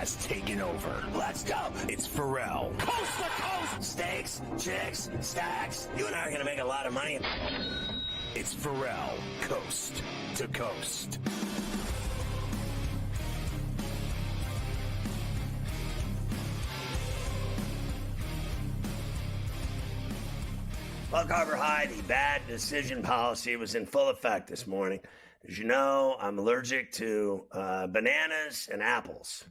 has taken over. Let's go. It's Ferrall. Coast to coast. Steaks, chicks, stacks. You and I are going to make a lot of money. It's Ferrall, coast to coast. Well, Carver High, the bad decision policy was in full effect this morning. As you know, I'm allergic to bananas and apples.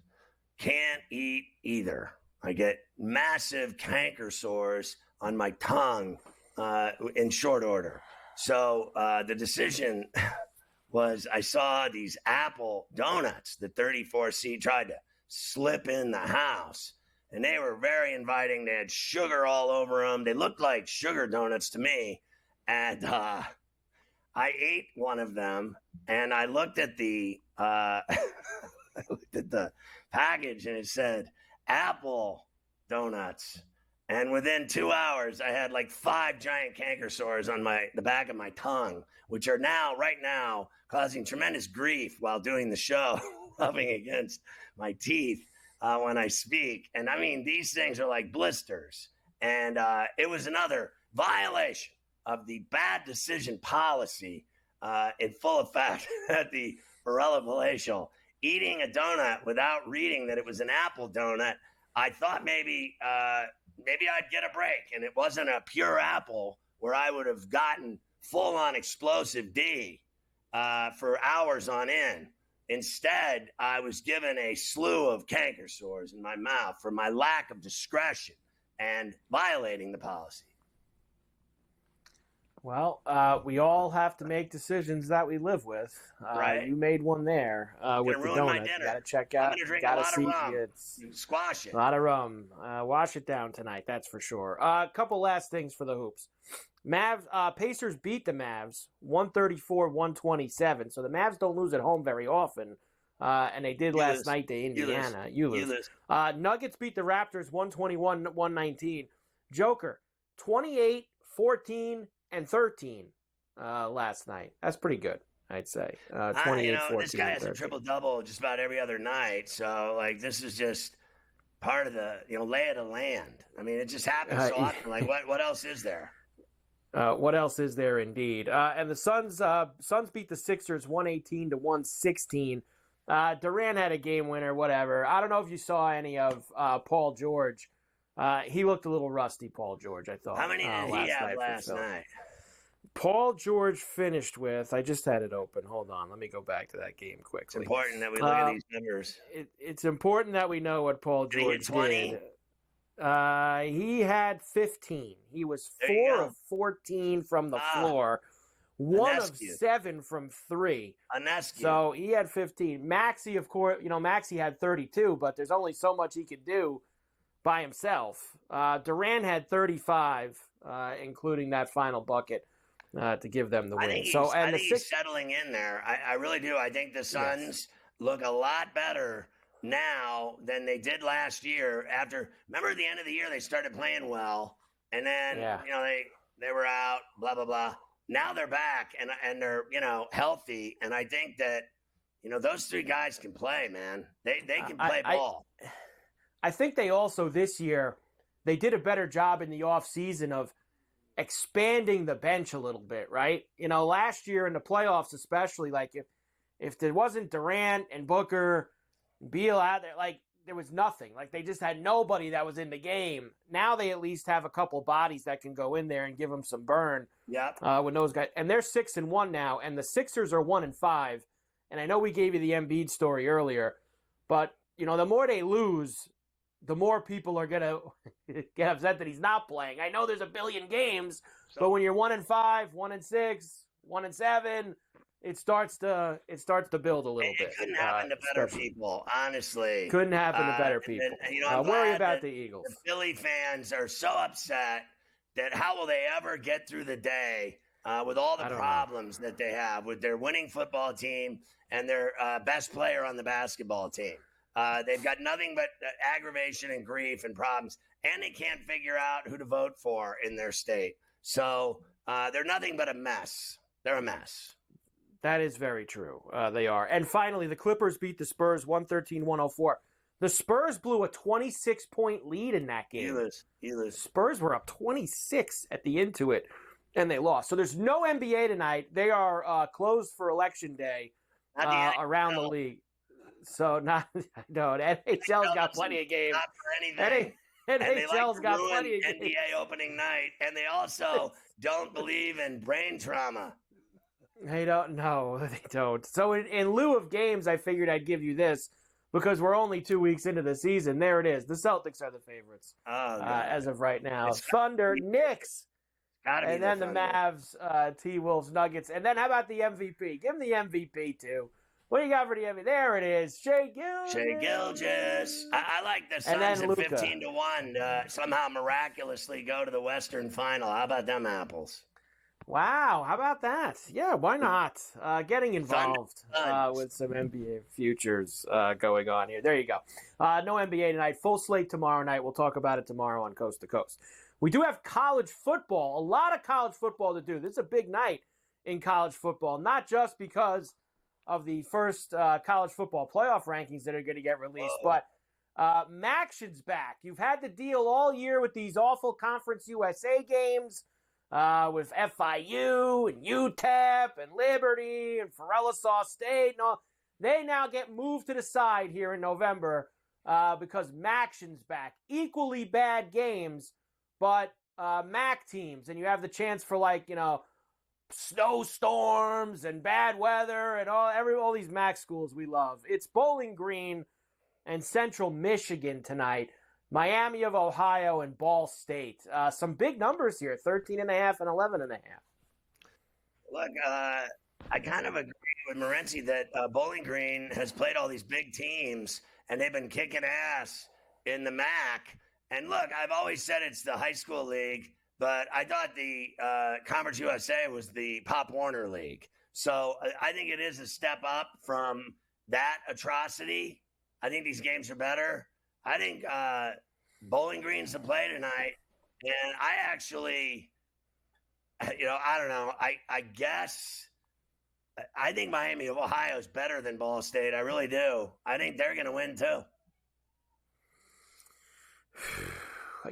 Can't eat either. I get massive canker sores on my tongue in short order. So the decision was I saw these apple donuts that 34C tried to slip in the house. And they were very inviting. They had sugar all over them. They looked like sugar donuts to me. And I ate one of them, and I looked at the package, and it said apple donuts. And within 2 hours, I had like 5 giant canker sores on the back of my tongue, which are right now, causing tremendous grief while doing the show, rubbing against my teeth. When I speak. And I mean, these things are like blisters. And it was another violation of the bad decision policy in full effect at the Varela Palatial. Eating a donut without reading that it was an apple donut, I thought maybe I'd get a break. And it wasn't a pure apple where I would have gotten full-on explosive D for hours on end. Instead, I was given a slew of canker sores in my mouth for my lack of discretion and violating the policy. Well, we all have to make decisions that we live with. Right. You made one there with the donut. You got to check out. I'm going to drink a lot of rum. You squash it. A lot of rum. Wash it down tonight, that's for sure. A couple last things for the hoops. Pacers beat the Mavs 134-127. So the Mavs don't lose at home very often. And they did last night to Indiana. You lose. Nuggets beat the Raptors 121-119. Joker, 28, 14, and 13 last night. That's pretty good, I'd say. 28, 14, this guy has a triple-double just about every other night. So, this is just part of the, lay of the land. I mean, it just happens so often. What else is there? What else is there, indeed? And the Suns beat the Sixers 118-116. Durant had a game winner, whatever. I don't know if you saw any of Paul George. He looked a little rusty, Paul George, I thought. How many did he have last night? Paul George finished with, I just had it open. Hold on. Let me go back to that game quickly. It's important that we look at these numbers. It's important that we know what Paul George did. He had 15. He was 4 of 14 from the floor, 1 of 7 from 3. So he had 15. Maxey, of course, Maxey had 32, but there's only so much he could do by himself. Durant had 35, including that final bucket to give them the win. I think he's settling in there. I really do. I think the Suns look a lot better now than they did last year. Remember at the end of the year they started playing well, and then they were out, blah blah blah. Now they're back and they're healthy, and I think that those 3 guys can play, man. They can play ball. I think they also this year they did a better job in the offseason of expanding the bench a little bit, right? Last year in the playoffs especially, if there wasn't Durant and Booker, Beal out there, there was nothing. They just had nobody that was in the game. Now they at least have a couple bodies that can go in there and give them some burn. Yep. With those guys, and they're 6-1 now, and the Sixers are 1-5. And I know we gave you the Embiid story earlier, but the more they lose, the more people are gonna get upset that he's not playing. I know there's a billion games, but when you're 1-5, 1-6, 1-7. It starts to build a little bit. It couldn't happen to better people, honestly. Couldn't happen to better people. Worry about the Eagles. The Philly fans are so upset that how will they ever get through the day with all the problems that they have with their winning football team and their best player on the basketball team. They've got nothing but aggravation and grief and problems, and they can't figure out who to vote for in their state. So they're nothing but a mess. They're a mess. That is very true. They are. And finally, the Clippers beat the Spurs 113-104. The Spurs blew a 26-point lead in that game. You lose. Spurs were up 26 at the into it, and they lost. So there's no NBA tonight. They are closed for Election Day around the league. So no, the NHL's got plenty of games. Not for anything. NHL's got plenty of games. NBA opening night, and they also don't believe in brain trauma. They don't. No, they don't. So in lieu of games, I figured I'd give you this. Because we're only 2 weeks into the season. There it is. The Celtics are the favorites as of right now. Thunder, Knicks, and then the Mavs, T-Wolves, Nuggets. And then how about the MVP? Give them the MVP, too. What do you got for the MVP? There it is. Shai Gilgeous. I like the Suns at 15-1 to somehow miraculously go to the Western Final. How about them apples? Wow, how about that? Yeah, why not? Getting involved with some NBA futures going on here. There you go. No NBA tonight. Full slate tomorrow night. We'll talk about it tomorrow on Coast to Coast. We do have college football. A lot of college football to do. This is a big night in college football, not just because of the first college football playoff rankings that are going to get released, but Maction's back. You've had to deal all year with these awful Conference USA games. With FIU and UTEP and Liberty and Ferrall State and all, they now get moved to the side here in November because Maction's back. Equally bad games, but MAC teams, and you have the chance for snowstorms and bad weather and all these MAC schools we love. It's Bowling Green and Central Michigan tonight. Miami of Ohio and Ball State. Some big numbers here, 13.5 and 11.5. Look, I kind of agree with Morency that Bowling Green has played all these big teams, and they've been kicking ass in the MAC. And look, I've always said it's the high school league, but I thought the Conference USA was the Pop Warner League. So I think it is a step up from that atrocity. I think these games are better. I think Bowling Green's the play tonight, and I actually, I don't know. I guess I think Miami of Ohio is better than Ball State. I really do. I think they're going to win too.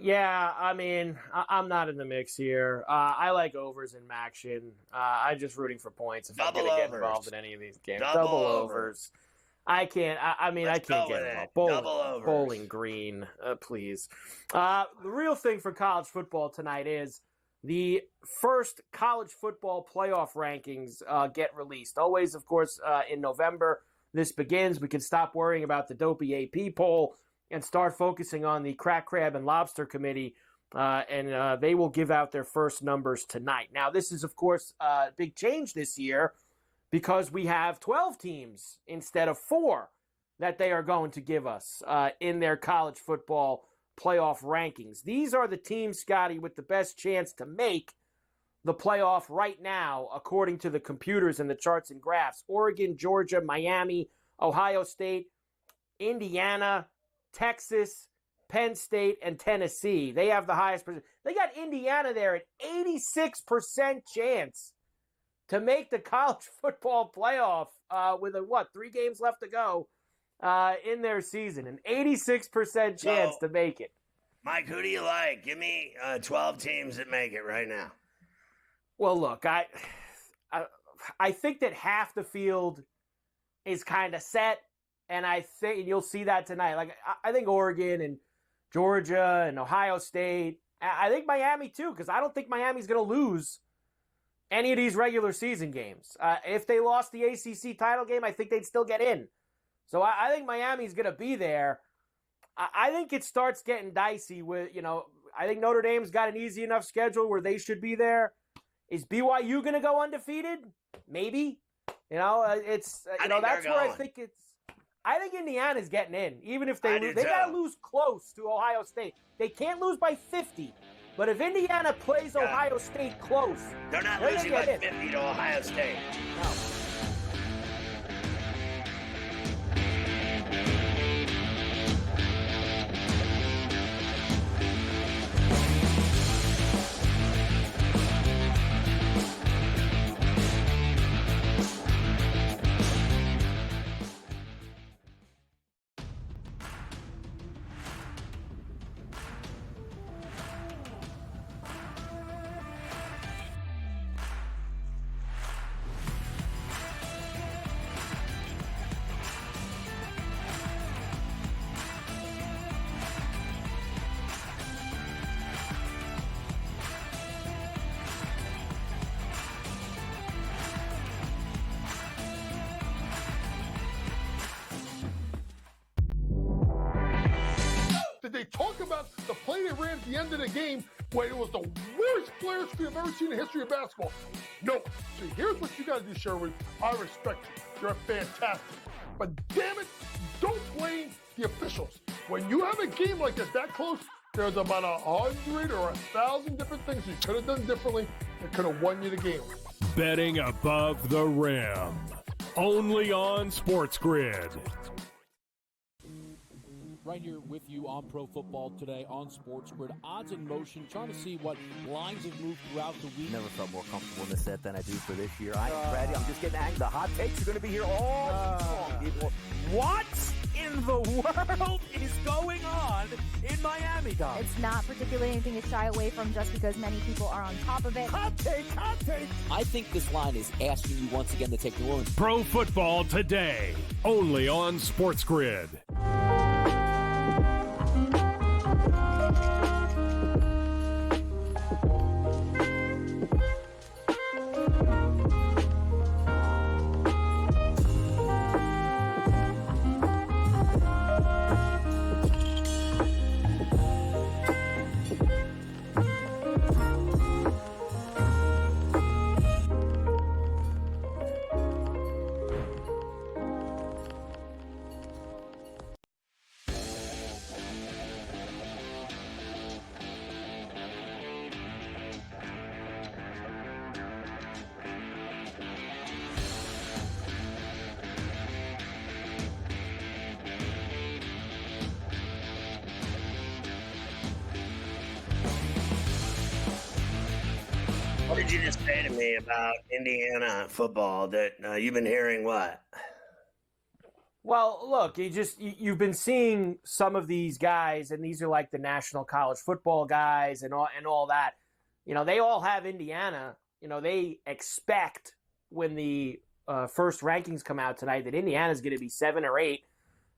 Yeah, I mean, I'm not in the mix here. I like overs in Maction. I'm just rooting for points if I'm going to get involved in any of these games. Double overs. I can't. I can't get involved. Bowling Green, please. The real thing for college football tonight is the first college football playoff rankings get released. Always, of course, in November. This begins. We can stop worrying about the dopey AP poll and start focusing on the Crack Crab and Lobster Committee, and they will give out their first numbers tonight. Now, this is, of course, a big change this year, because we have 12 teams instead of 4 that they are going to give us in their college football playoff rankings. These are the teams, Scotty, with the best chance to make the playoff right now, according to the computers and the charts and graphs. Oregon, Georgia, Miami, Ohio State, Indiana, Texas, Penn State, and Tennessee. They have the highest percent. They got Indiana there at 86% chance to make the college football playoff with 3 games left to go in their season. An 86% chance to make it. Mike, who do you like? Give me 12 teams that make it right now. Well, look, I think that half the field is kind of set, and I think you'll see that tonight. Like, I think Oregon and Georgia and Ohio State. I think Miami, too, because I don't think Miami's going to lose any of these regular season games. If they lost the ACC title game, I think they'd still get in. So I think Miami's going to be there. I think it starts getting dicey with, I think Notre Dame's got an easy enough schedule where they should be there. Is BYU going to go undefeated? Maybe. That's where I think it's. I think Indiana's getting in, even if they lose. They got to lose close to Ohio State. They can't lose by 50. But if Indiana plays Ohio State close, they're not losing by 50 to Ohio State. No. about the play they ran at the end of the game when it was the worst flare screen I've ever seen in the history of basketball. No. So here's what you got to do, Sherwood. I respect you. You're fantastic. But damn it, don't blame the officials. When you have a game like that close, there's about 100 or 1,000 different things you could have done differently that could have won you the game. Betting above the rim. Only on SportsGrid. Right here with you on Pro Football Today on SportsGrid. Odds in motion, trying to see what lines have moved throughout the week. Never felt more comfortable in this set than I do for this year. I am ready. I'm just getting angry. The hot takes are going to be here all season long, people. What in the world is going on in Miami, Dom? It's not particularly anything to shy away from just because many people are on top of it. Hot take, hot take. I think this line is asking you once again to take New Orleans. Pro Football Today. Only on SportsGrid. What did you just say to me about Indiana football that you've been hearing what? Well, look, you've been seeing some of these guys, and these are like the national college football guys and all that. You know, they all have Indiana. You know, they expect when the first rankings come out tonight that Indiana's going to be 7 or 8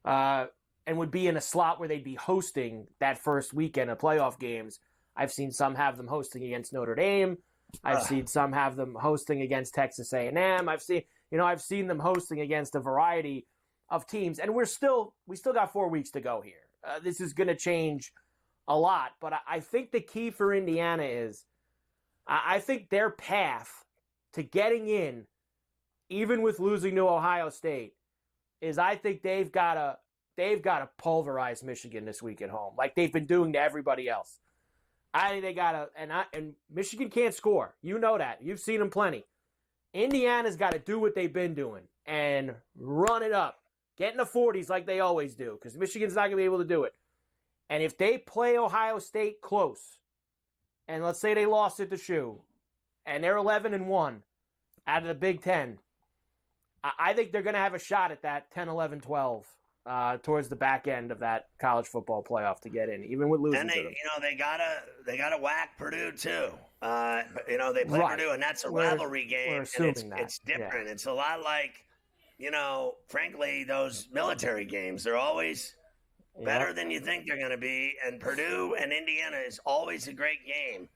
and would be in a slot where they'd be hosting that first weekend of playoff games. I've seen some have them hosting against Notre Dame. I've seen some have them hosting against Texas A&M. I've seen them hosting against a variety of teams, and we still got 4 weeks to go here. This is going to change a lot, but I think the key for Indiana is I think their path to getting in, even with losing to Ohio State, is I think they've got to pulverize Michigan this week at home, like they've been doing to everybody else. I think they got to, and Michigan can't score. You know that. You've seen them plenty. Indiana's got to do what they've been doing and run it up. Get in the 40s like they always do, because Michigan's not going to be able to do it. And if they play Ohio State close, and let's say they lost at the shoe, and they're 11-1 out of the Big Ten, I think they're going to have a shot at that 10, 11, 12 towards the back end of that college football playoff to get in, even with losing and to them. They gotta whack Purdue too. They play Purdue, and that's a rivalry game. It's different. Yeah. It's a lot like, frankly, those military games. They're always better than you think they're going to be. And Purdue and Indiana is always a great game.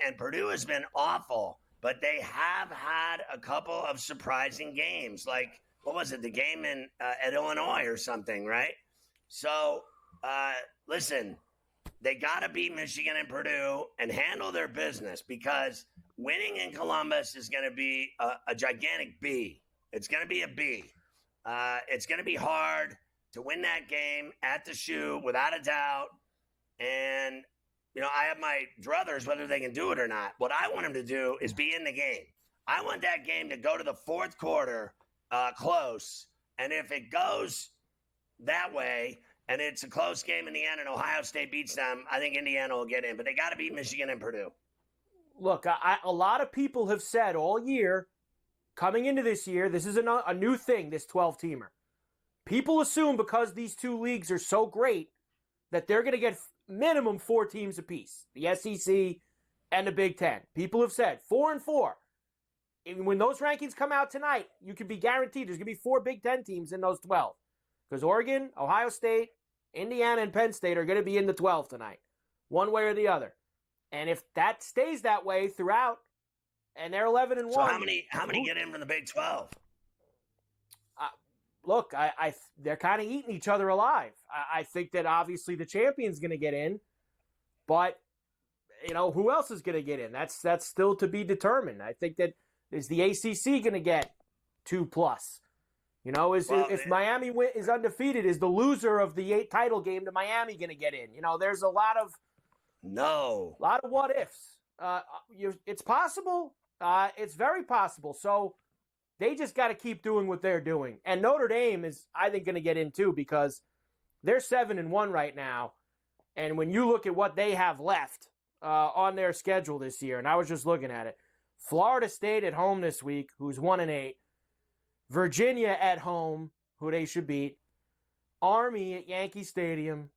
And Purdue has been awful, but they have had a couple of surprising games. Like, what was it? The game at Illinois or something, right? So, listen, they got to beat Michigan and Purdue and handle their business, because winning in Columbus is going to be a gigantic B. It's going to be a B. It's going to be hard to win that game at the shoe, without a doubt. And, I have my druthers whether they can do it or not. What I want them to do is be in the game. I want that game to go to the fourth quarter close. And if it goes that way and it's a close game in the end and Ohio State beats them, I think Indiana will get in. But they got to beat Michigan and Purdue. Look, a lot of people have said all year, coming into this year, this is a new thing, this 12-teamer. People assume because these two leagues are so great that they're going to get minimum 4 teams apiece, the SEC and the Big Ten. People have said 4 and 4. And when those rankings come out tonight, you can be guaranteed there's going to be 4 Big Ten teams in those 12. Because Oregon, Ohio State, Indiana, and Penn State are going to be in the 12 tonight, one way or the other. And if that stays that way throughout, and they're 11-1. So how many get in from the Big 12? Look, they're kind of eating each other alive. I think that obviously the champion's going to get in. But, who else is going to get in? That's still to be determined. I think that is the ACC going to get 2+. If Miami is undefeated, is the loser of the title game to Miami going to get in? There's a lot of what ifs. It's possible. It's very possible. So they just got to keep doing what they're doing. And Notre Dame is, I think, going to get in too because they're 7-1 right now. And when you look at what they have left on their schedule this year, and I was just looking at it, Florida State at home this week, who's 1-8. Virginia at home, who they should beat. Army at Yankee Stadium.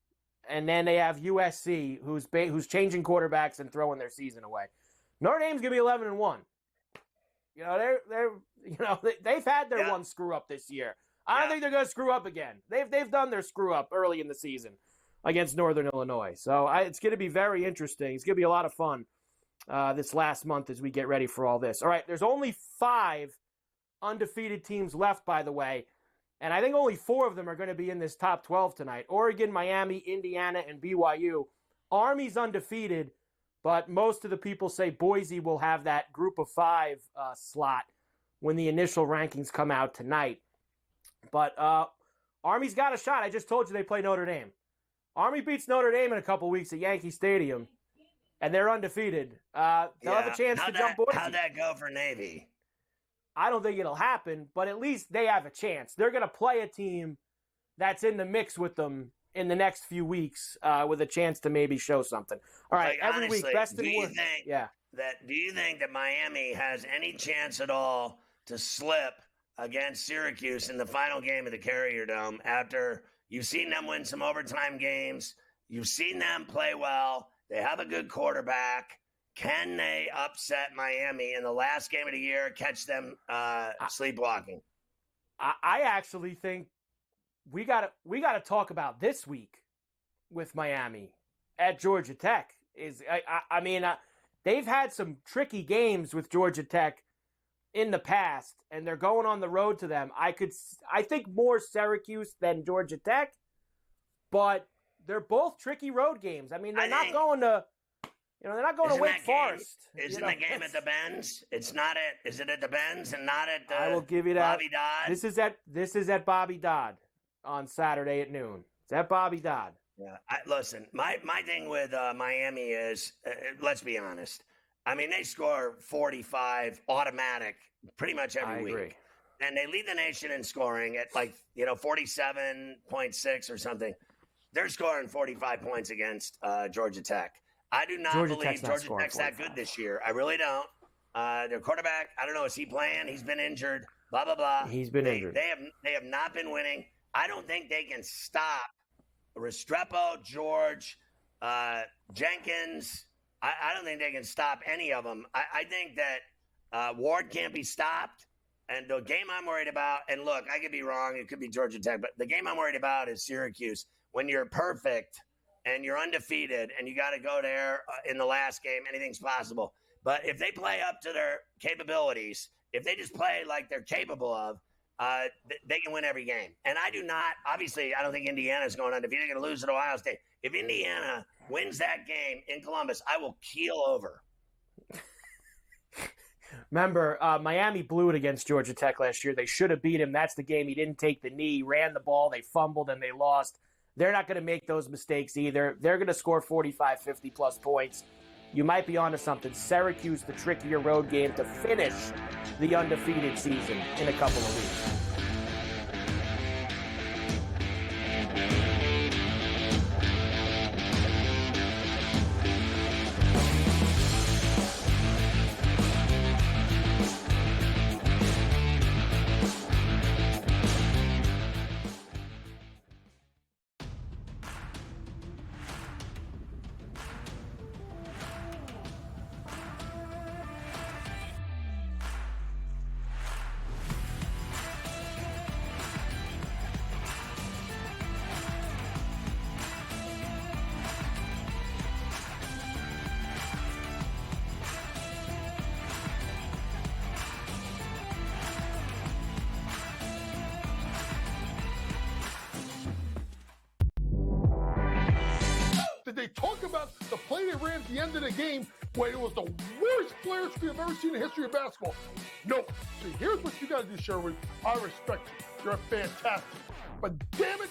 And then they have USC, who's changing quarterbacks and throwing their season away. Notre Dame's gonna be 11-1. They've had their one screw up this year. I don't think they're gonna screw up again. They've done their screw up early in the season against Northern Illinois. So it's gonna be very interesting. It's gonna be a lot of fun this last month as we get ready for all this. All right, there's only 5 undefeated teams left, by the way. And I think only 4 of them are going to be in this top 12 tonight. Oregon, Miami, Indiana, and BYU. Army's undefeated, but most of the people say Boise will have that group of 5 slot when the initial rankings come out tonight. But Army's got a shot. I just told you they play Notre Dame. Army beats Notre Dame in a couple weeks at Yankee Stadium, and they're undefeated. They'll have a chance to jump Boise. How'd that go for Navy? I don't think it'll happen, but at least they have a chance. They're going to play a team that's in the mix with them in the next few weeks with a chance to maybe show something. All right, every honestly, week, best and worst. Do you think that Miami has any chance at all to slip against Syracuse in the final game of the Carrier Dome after you've seen them win some overtime games? You've seen them play well. They have a good quarterback. Can they upset Miami in the last game of the year, catch them sleepwalking? I actually think we got to talk about this week with Miami at Georgia Tech. They've had some tricky games with Georgia Tech in the past, and they're going on the road to them. I think more Syracuse than Georgia Tech, but they're both tricky road games. They're not going to Wake Forest. Isn't the game at the Benz? It's not at. Is it at the Benz and not at? I will give you that. Bobby Dodd. This is at Bobby Dodd on Saturday at noon. It's at Bobby Dodd. Yeah. Listen, my thing with Miami is, let's be honest. They score 45 automatic pretty much every week. Agree. And they lead the nation in scoring at 47.6 or something. They're scoring 45 points against Georgia Tech. I do not believe Georgia Tech's that good this year. I really don't. Their quarterback, I don't know, is he playing? He's been injured. Blah, blah, blah. He's been injured. They have not been winning. I don't think they can stop Restrepo, George, Jenkins. I don't think they can stop any of them. I think that Ward can't be stopped. And the game I'm worried about, and look, I could be wrong. It could be Georgia Tech. But the game I'm worried about is Syracuse. When you're perfect and you're undefeated and you got to go there in the last game, anything's possible. But if they play up to their capabilities, if they just play like they're capable of, they can win every game. And I don't think Indiana's going undefeated. They're going to lose at Ohio State. If Indiana wins that game in Columbus, I will keel over. Remember, Miami blew it against Georgia Tech last year. They should have beat him. That's the game. He didn't take the knee, ran the ball, they fumbled, and they lost. They're not going to make those mistakes either. They're going to score 45, 50-plus points. You might be onto something. Syracuse, the trickier road game to finish the undefeated season in a couple of weeks. Did they talk about the play they ran at the end of the game when it was the worst player screen I've ever seen in the history of basketball? No. So here's what you got to do, Sherwood. I respect you. You're fantastic. But damn it,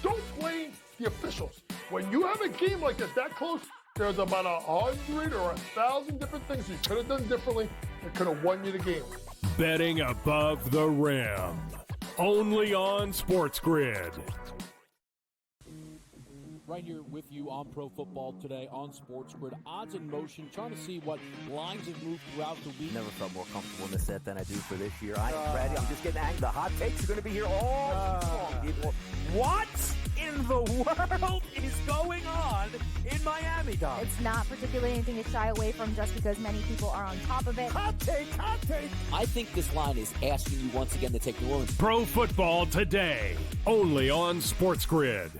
don't blame the officials. When you have a game like this that close, there's about 100 or 1,000 different things you could have done differently that could have won you the game. Betting above the rim. Only on SportsGrid. Right here with you on Pro Football Today on SportsGrid. Odds in motion, trying to see what lines have moved throughout the week. Never felt more comfortable in the set than I do for this year. Brady, I'm just getting angry. The hot takes are going to be here all season long. What in the world is going on in Miami, Dom? It's not particularly anything to shy away from just because many people are on top of it. Hot take. I think this line is asking you once again to take New Orleans. Pro Football Today. Only on SportsGrid.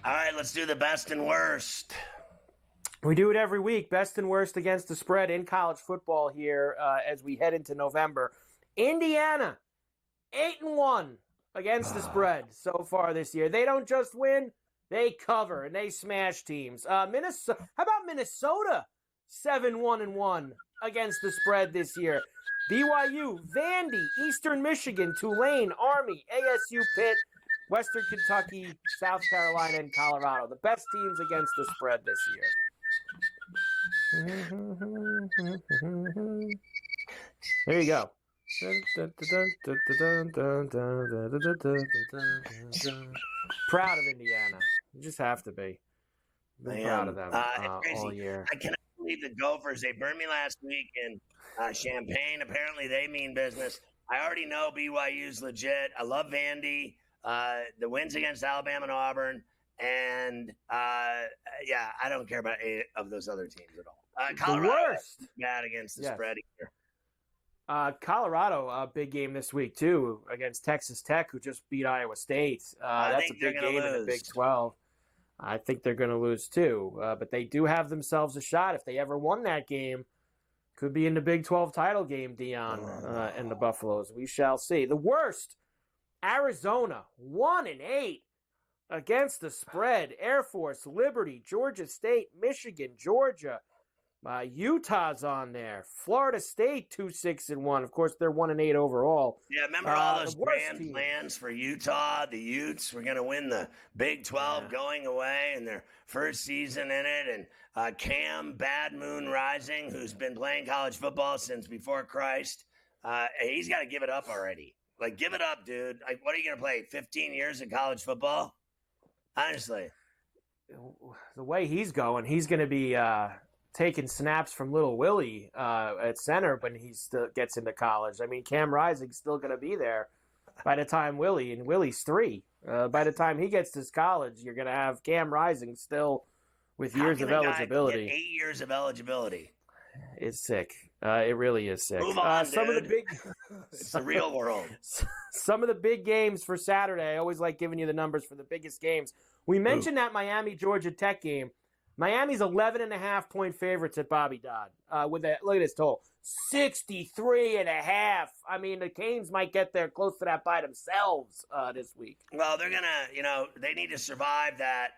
All right, let's do the best and worst. We do it every week. Best and worst against the spread in college football here as we head into November. Indiana, 8-1 against the spread so far this year. They don't just win, they cover and they smash teams. Minnesota, how about Minnesota? 7-1-1 against the spread this year. BYU, Vandy, Eastern Michigan, Tulane, Army, ASU, Pitt, Western Kentucky, South Carolina, and Colorado. The best teams against the spread this year. There you go. Proud of Indiana. You just have to be. Proud of them all year. I cannot believe the Gophers. They burned me last week in Champaign. Apparently, they mean business. I already know BYU's legit. I love Vandy. The wins against Alabama and Auburn. And, I don't care about any of those other teams at all. Colorado, the worst. Bad against the spread here. Colorado, a big game this week, too, against Texas Tech, who just beat Iowa State. That's a big game in the Big 12. I think they're going to lose, too. But they do have themselves a shot. If they ever won that game, could be in the Big 12 title game, Dion, and the Buffaloes. We shall see. The worst, Arizona, 1-8 against the spread. Air Force, Liberty, Georgia State, Michigan, Georgia. Utah's on there. Florida State 2-6-1. Of course, they're 1-8 overall. Yeah, remember all those grand plans for Utah? The Utes were going to win the Big 12 going away in their first season in it. And Cam Bad Moon Rising, who's been playing college football since before Christ, he's got to give it up already. Like, give it up, dude. Like, what are you going to play? 15 years of college football? Honestly. The way he's going, he's going to be taking snaps from Little Willie at center when he still gets into college. I mean, Cam Rising's still going to be there by the time Willie's 3. By the time he gets to college, you're going to have Cam Rising still with years of eligibility. 8 years of eligibility. It's sick. It really is sick. Move on, some dude. of the big, it's the real world. Some of the big games for Saturday. I always like giving you the numbers for the biggest games. We mentioned that Miami Georgia Tech game. Miami's 11.5-point favorites at Bobby Dodd. Look at this total, 63.5. I mean, the Canes might get there close to that by themselves this week. Well, they're gonna, they need to survive that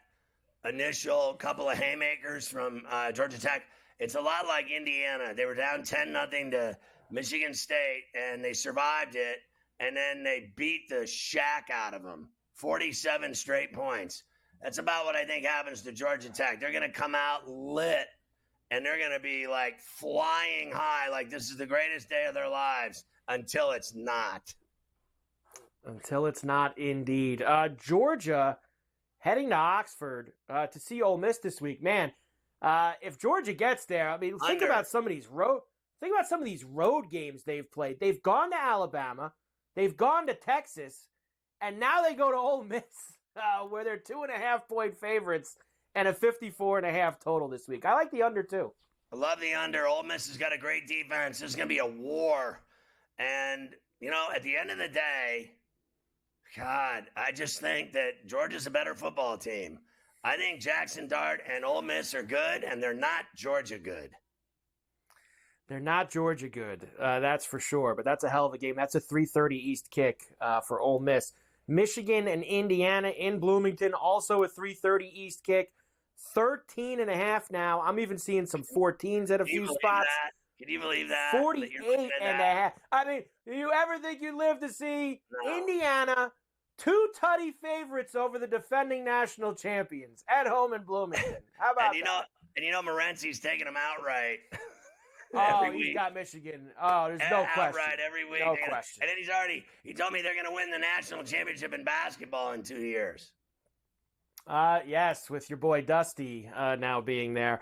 initial couple of haymakers from Georgia Tech. It's a lot like Indiana. They were down 10-0 to Michigan State, and they survived it, and then they beat the shack out of them, 47 straight points. That's about what I think happens to Georgia Tech. They're going to come out lit, and they're going to be like flying high, like this is the greatest day of their lives until it's not. Until it's not, indeed. Georgia heading to Oxford to see Ole Miss this week. Man, if Georgia gets there, I mean, think about some of these road games they've played. They've gone to Alabama, they've gone to Texas, and now they go to Ole Miss, where they're 2.5-point favorites and a 54.5 total this week. I like the under too. I love the under. Ole Miss has got a great defense. There's going to be a war, and at the end of the day, God, I just think that Georgia's a better football team. I think Jackson Dart and Ole Miss are good, and they're not Georgia good. They're not Georgia good, that's for sure. But that's a hell of a game. That's a 3:30 East kick for Ole Miss. Michigan and Indiana in Bloomington, also a 3:30 East kick. 13.5 now. I'm even seeing some 14s at a few spots. Can you believe that? 48.5. I mean, do you ever think you'd live to see Indiana, 2 tutty favorites over the defending national champions at home in Bloomington? How about that? And Morency's taking them outright. He's got Michigan. Oh, there's no question. Outright every week. No question. And then he told me they're going to win the national championship in basketball in 2 years. Yes, with your boy Dusty now being there.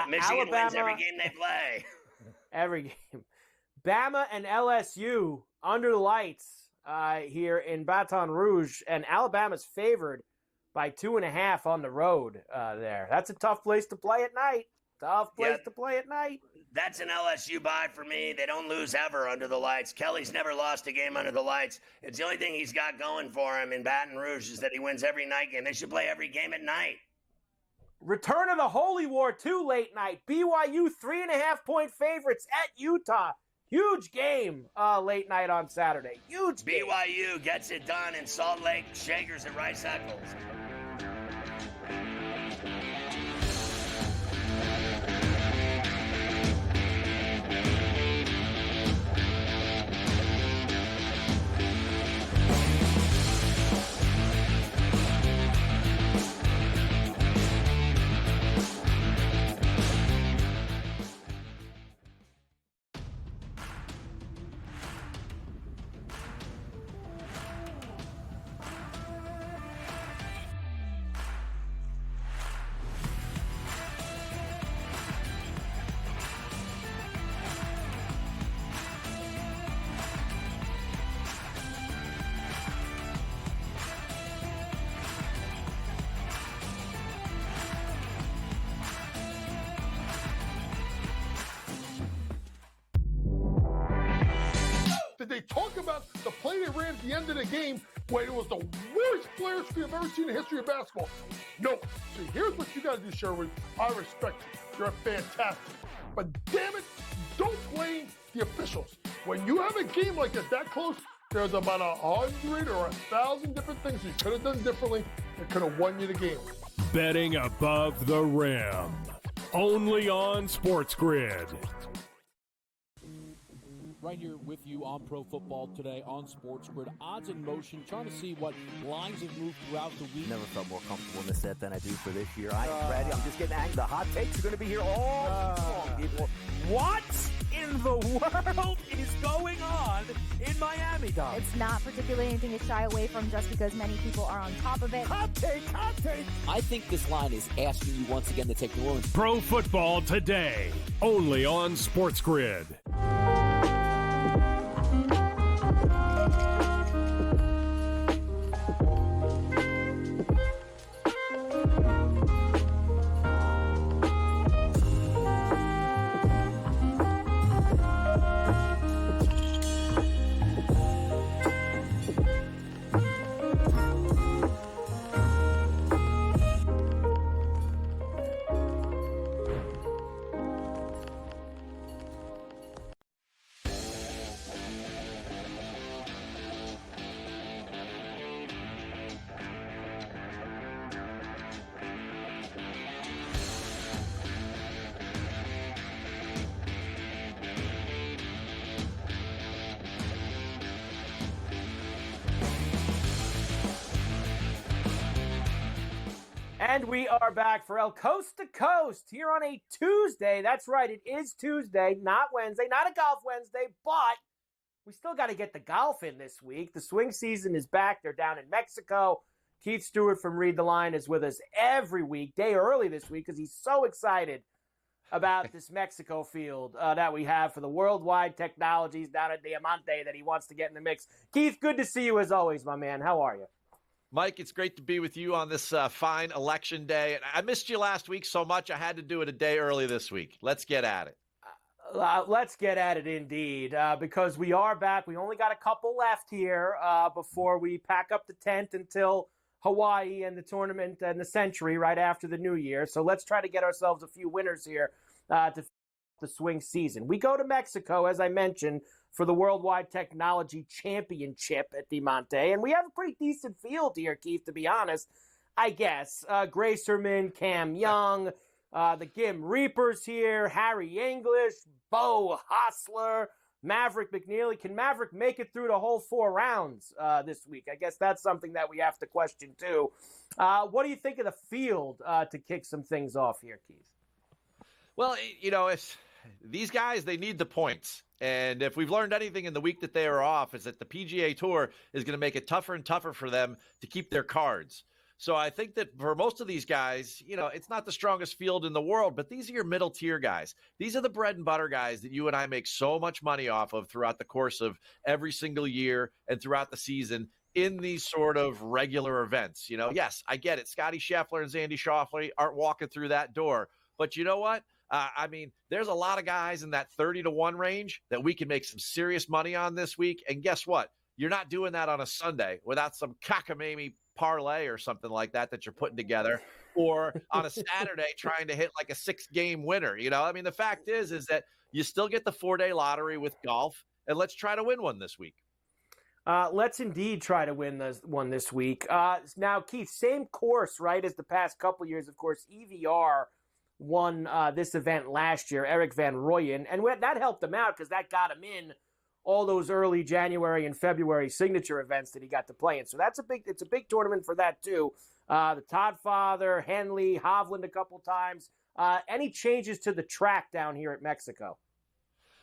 Michigan Alabama wins every game they play. Every game. Bama and LSU under the lights here in Baton Rouge, and Alabama's favored by 2.5 on the road there. That's a tough place to play at night. To play at night. That's an LSU buy for me. They don't lose ever under the lights. Kelly's never lost a game under the lights. It's the only thing he's got going for him in Baton Rouge is that he wins every night game. They should play every game at night. Return of the Holy War, too, late night. BYU 3.5-point favorites at Utah. Huge game late night on Saturday. Huge game. BYU gets it done in Salt Lake, Shakers at Rice Eccles. Did they talk about the play they ran at the end of the game when it was the worst player screen I've ever seen in the history of basketball? No. So here's what you got to do, Sherwood. I respect you. You're fantastic. But damn it, don't blame the officials. When you have a game like that close, there's about 100 or 1,000 different things you could have done differently that could have won you the game. Betting above the rim. Only on SportsGrid. Right here with you on Pro Football Today on SportsGrid. Odds in motion, trying to see what lines have moved throughout the week. Never felt more comfortable in this set than I do for this year. I'm ready. I'm just getting angry. The hot takes are going to be here all long. What in the world is going on in Miami, Dom? It's not particularly anything to shy away from just because many people are on top of it. Hot take. I think this line is asking you once again to take New Orleans. Pro Football Today. Only on SportsGrid. And we are back for El Coast to Coast here on a Tuesday. That's right, it is Tuesday, not Wednesday, not a golf Wednesday, but we still got to get the golf in this week. The swing season is back. They're down in Mexico. Keith Stewart from Read the Line is with us every week, day early this week, because he's so excited about this Mexico field that we have for the worldwide technologies down at Diamante that he wants to get in the mix. Keith, good to see you as always, my man. How are you? Mike, it's great to be with you on this fine election day. I missed you last week so much, I had to do it a day early this week. Let's get at it. Let's get at it indeed, because we are back. We only got a couple left here before we pack up the tent until Hawaii and the tournament and the century right after the new year. So let's try to get ourselves a few winners here to the swing season. We go to Mexico, as I mentioned, for the Worldwide Technology Championship at Diamante. And we have a pretty decent field here, Keith, to be honest, I guess. Gracerman, Cam Young, the Gim Reapers here, Harry English, Bo Hostler, Maverick McNeely. Can Maverick make it through the whole 4 rounds this week? I guess that's something that we have to question, too. What do you think of the field to kick some things off here, Keith? Well, if these guys, they need the points. And if we've learned anything in the week that they are off, is that the PGA Tour is going to make it tougher and tougher for them to keep their cards. So I think that for most of these guys, it's not the strongest field in the world, but these are your middle tier guys. These are the bread and butter guys that you and I make so much money off of throughout the course of every single year and throughout the season in these sort of regular events. Yes, I get it. Scotty Scheffler and Zandy Schauffele aren't walking through that door. But you know what? There's a lot of guys in that 30-1 range that we can make some serious money on this week. And guess what? You're not doing that on a Sunday without some cockamamie parlay or something like that you're putting together, or on a Saturday trying to hit like a 6-game winner. The fact is that you still get the 4-day lottery with golf, and let's try to win one this week. Let's indeed try to win one this week. Now, Keith, same course, right, as the past couple years. Of course, EVR won this event last year, Eric Van Rooyen, and that helped him out because that got him in all those early January and February signature events that he got to play in. So it's a big tournament for that too. The Todd Father, Henley, Hovland a couple times. Any changes to the track down here at Mexico?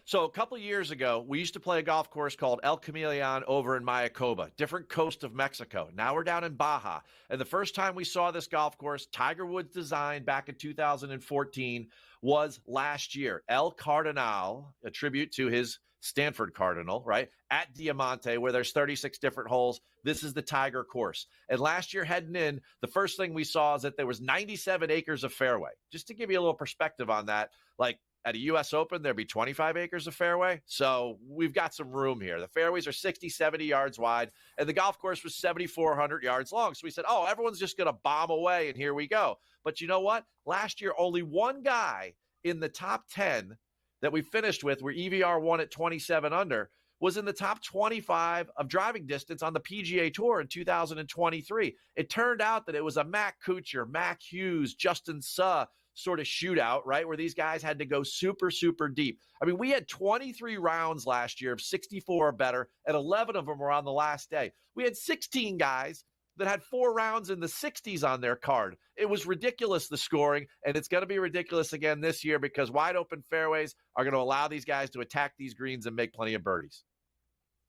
So a couple years ago, we used to play a golf course called El Camaleon over in Mayacoba, different coast of Mexico. Now we're down in Baja. And the first time we saw this golf course, Tiger Woods designed back in 2014, was last year. El Cardinal, a tribute to his Stanford Cardinal, right, at Diamante, where there's 36 different holes. This is the Tiger course. And last year heading in, the first thing we saw is that there was 97 acres of fairway. Just to give you a little perspective on that, like at a U.S. Open, there'd be 25 acres of fairway. So we've got some room here. The fairways are 60, 70 yards wide, and the golf course was 7,400 yards long. So we said, everyone's just going to bomb away, and here we go. But you know what? Last year, only one guy in the top 10 that we finished with, where EVR won at 27 under, was in the top 25 of driving distance on the PGA Tour in 2023. It turned out that it was a Matt Kuchar, Mac Hughes, Justin Suh sort of shootout, right, where these guys had to go super, super deep. We had 23 rounds last year of 64 or better, and 11 of them were on the last day. We had 16 guys that had 4 rounds in the 60s on their card. It was ridiculous, the scoring, and it's going to be ridiculous again this year because wide open fairways are going to allow these guys to attack these greens and make plenty of birdies.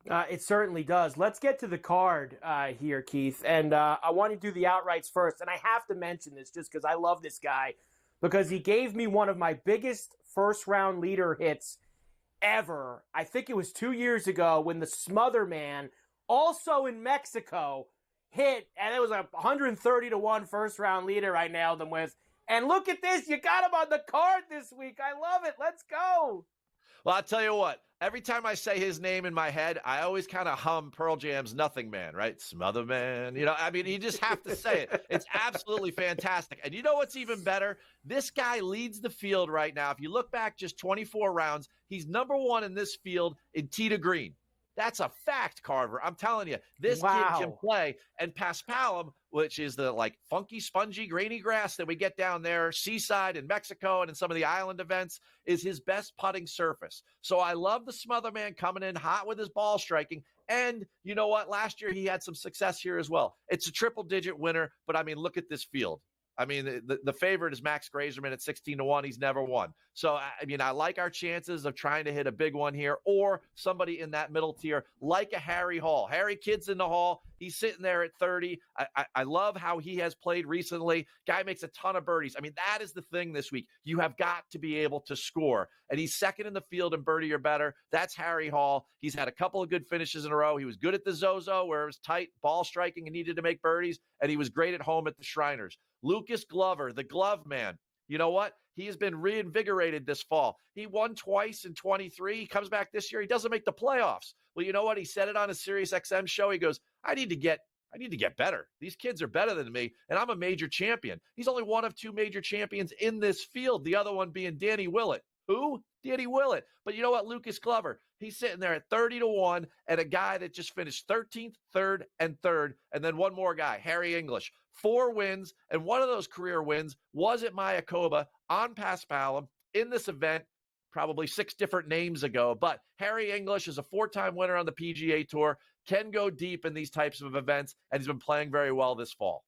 It certainly does. Let's get to the card here, Keith, and I want to do the outrights first, and I have to mention this just because I love this guy, because he gave me one of my biggest first-round leader hits ever. I think it was 2 years ago when the Smother Man, also in Mexico, hit, and it was a 130-1 first-round leader I nailed him with. And look at this. You got him on the card this week. I love it. Let's go. Well, I'll tell you what. Every time I say his name in my head, I always kind of hum Pearl Jam's Nothing Man, right? Smother Man. You just have to say it. It's absolutely fantastic. And you know what's even better? This guy leads the field right now. If you look back just 24 rounds, he's number 1 in this field in tee to green. That's a fact, Carver. I'm telling you, this kid can play. And Paspalum, which is the funky, spongy, grainy grass that we get down there, seaside in Mexico and in some of the island events, is his best putting surface. So I love the Smother Man coming in hot with his ball striking. And you know what? Last year he had some success here as well. It's a triple-digit winner, but look at this field. I mean, the favorite is Max Grazerman at 16-1. He's never won. So, I mean, I like our chances of trying to hit a big one here, or somebody in that middle tier like a Harry Hall. Harry Kidd's in the Hall. He's sitting there at 30. I love how he has played recently. Guy makes a ton of birdies. I mean, that is the thing this week. You have got to be able to score. And he's second in the field in birdie or better. That's Harry Hall. He's had a couple of good finishes in a row. He was good at the Zozo where it was tight ball striking and needed to make birdies. And he was great at home at the Shriners. Lucas Glover, the glove man. You know what? He has been reinvigorated this fall. He won twice in 23. He comes back this year. He doesn't make the playoffs. Well, you know what? He said it on a Sirius XM show. He goes, I need to get better. These kids are better than me, and I'm a major champion. He's only one of two major champions in this field, the other one being Danny Willett. Who? Danny Willett. But you know what? Lucas Glover, he's sitting there at 30-1 and a guy that just finished 13th, 3rd, and 3rd. And then one more guy, Harry English. 4 wins, and one of those career wins was at Mayakoba on Paspalum in this event, probably 6 different names ago. But Harry English is a 4-time winner on the PGA Tour, can go deep in these types of events, and he's been playing very well this fall.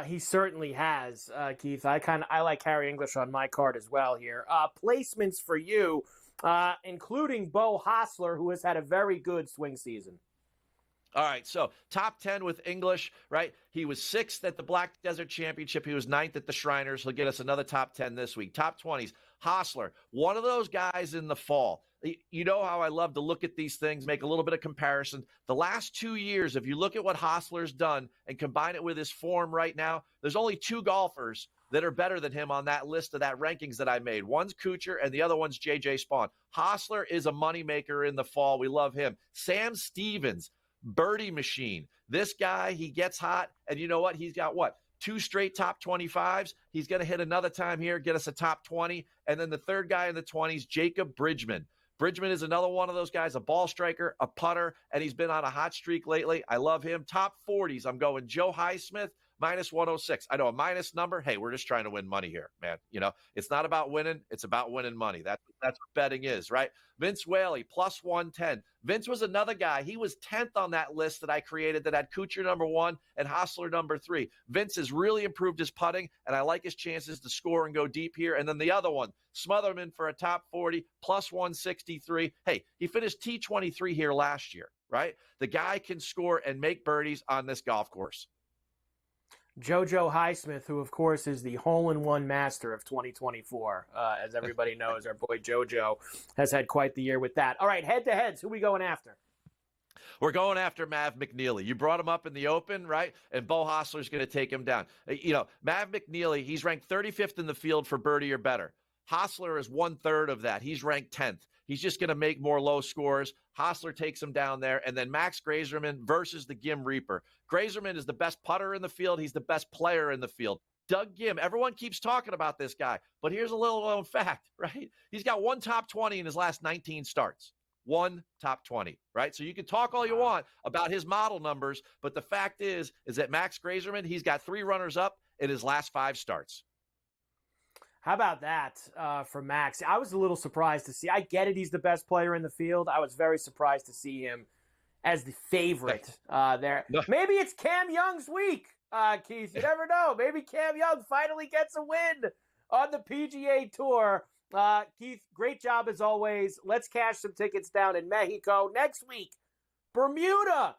He certainly has, Keith. I like Harry English on my card as well here. Placements for you, including Bo Hostler, who has had a very good swing season. All right, so top 10 with English, right? He was 6th at the Black Desert Championship. He was 9th at the Shriners. He'll get us another top 10 this week. Top 20s, Hostler, one of those guys in the fall. You know how I love to look at these things, make a little bit of comparison. The last 2 years, if you look at what Hostler's done and combine it with his form right now, there's only 2 golfers that are better than him on that list of that rankings that I made. One's Kuchar and the other one's J.J. Spawn. Hostler is a moneymaker in the fall. We love him. Sam Stevens, birdie machine. This guy, he gets hot, and you know what? He's got 2 straight top 25s. He's going to hit another time here, get us a top 20. And then the third guy in the 20s, Jacob Bridgman. Bridgman is another one of those guys, a ball striker, a putter, and he's been on a hot streak lately. I love him. Top 40s, I'm going Joe Highsmith, minus 106. I know a minus number. Hey, we're just trying to win money here, man. You know, it's not about winning. It's about winning money. That's what betting is, right? Vince Whaley, plus 110. Vince was another guy. He was 10th on that list that I created that had Kuchar number 1 and Hostler number 3. Vince has really improved his putting, and I like his chances to score and go deep here. And then the other one, Smotherman for a top 40, plus 163. Hey, he finished T23 here last year, right? The guy can score and make birdies on this golf course. JoJo Highsmith, who, of course, is the hole-in-one master of 2024. As everybody knows, our boy JoJo has had quite the year with that. All right, head-to-heads, who are we going after? We're going after Mav McNeely. You brought him up in the Open, right? And Bo Hostler's going to take him down. You know, Mav McNeely, he's ranked 35th in the field for birdie or better. Hostler is 1/3 of that. He's ranked 10th. He's just going to make more low scores. Hostler takes him down there. And then Max Grazerman versus the Gim Reaper. Grazerman is the best putter in the field. He's the best player in the field. Doug Gim, everyone keeps talking about this guy. But here's a little known fact, right? He's got 1 top 20 in his last 19 starts. 1 top 20, right? So you can talk all you want about his model numbers. But the fact is that Max Grazerman, he's got 3 runners up in his last 5 starts. How about that for Max? I was a little surprised to see. I get it. He's the best player in the field. I was very surprised to see him as the favorite there. No. Maybe it's Cam Young's week, Keith. You never know. Maybe Cam Young finally gets a win on the PGA Tour. Keith, great job as always. Let's cash some tickets down in Mexico. Next week, Bermuda,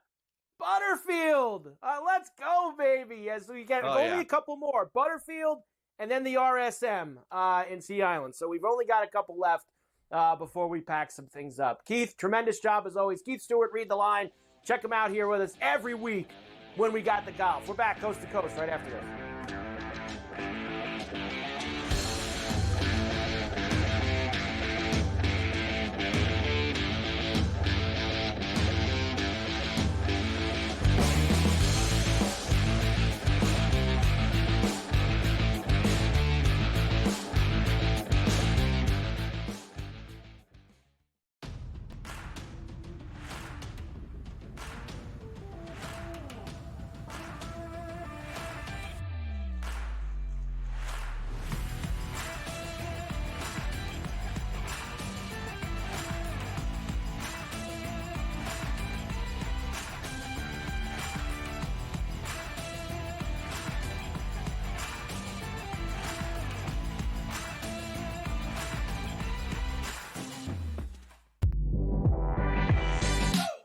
Butterfield. Let's go, baby. As we get only a couple more. Butterfield. And then the RSM in Sea Island. So we've only got a couple left before we pack some things up. Keith, tremendous job as always. Keith Stewart, Read the Line. Check him out here with us every week when we got the golf. We're back coast to coast right after this.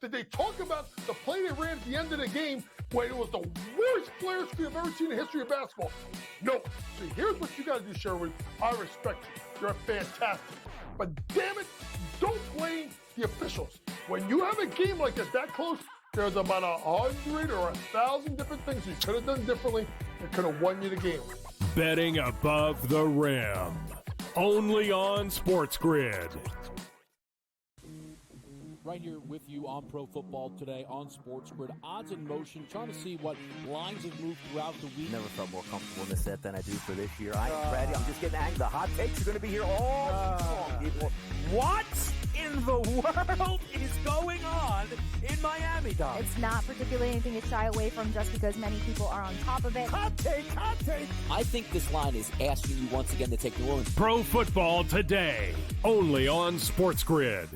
Did they talk about the play they ran at the end of the game when it was the worst player screen I've ever seen in the history of basketball? No. So here's what you got to do, Sherwood. I respect you. You're fantastic. But damn it, don't blame the officials. When you have a game like this that close, there's about 100 or 1,000 different things you could have done differently that could have won you the game. Betting above the rim. Only on SportsGrid. Right here with you on Pro Football Today on SportsGrid. Odds in motion, trying to see what lines have moved throughout the week. Never felt more comfortable in this set than I do for this year. Ready. I'm just getting angry. The hot takes are going to be here all season long. What in the world is going on in Miami, Dom? It's not particularly anything to shy away from just because many people are on top of it. Hot take. I think this line is asking you once again to take New Orleans. Pro Football Today. Only on SportsGrid.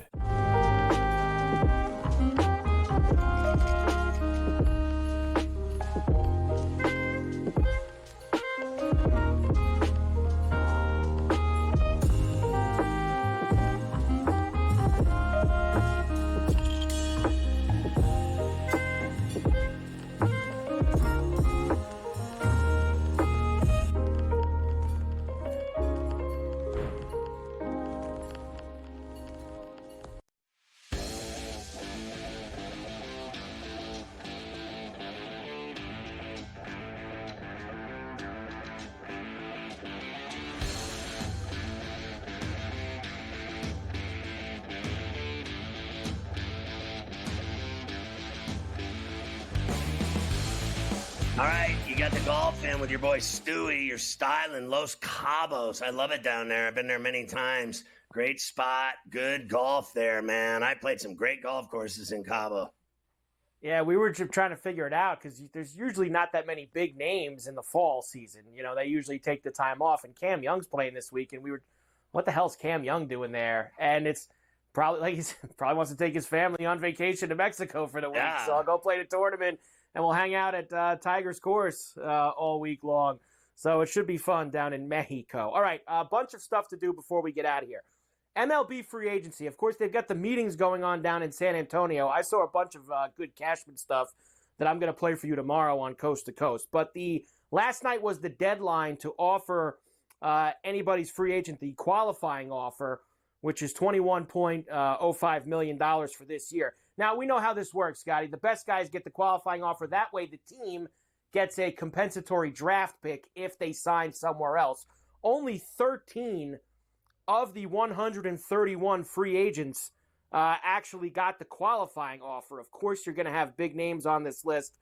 All right, you got the golf in with your boy Stewie. You're styling Los Cabos. I love it down there. I've been there many times. Great spot, good golf there, man. I played some great golf courses in Cabo. Yeah, we were just trying to figure it out because there's usually not that many big names in the fall season. You know, they usually take the time off, and Cam Young's playing this week, and we were, what the hell's Cam Young doing there? And it's probably like he probably wants to take his family on vacation to Mexico for the week, so I'll go play the tournament, and we'll hang out at Tiger's course all week long. So it should be fun down in Mexico. All right, a bunch of stuff to do before we get out of here. MLB free agency. Of course, they've got the meetings going on down in San Antonio. I saw a bunch of good Cashman stuff that I'm going to play for you tomorrow on Coast to Coast. But last night was the deadline to offer anybody's free agent the qualifying offer, which is $21.05 million for this year. Now, we know how this works, Scotty. The best guys get the qualifying offer. That way, the team gets a compensatory draft pick if they sign somewhere else. Only 13 of the 131 free agents actually got the qualifying offer. Of course, you're going to have big names on this list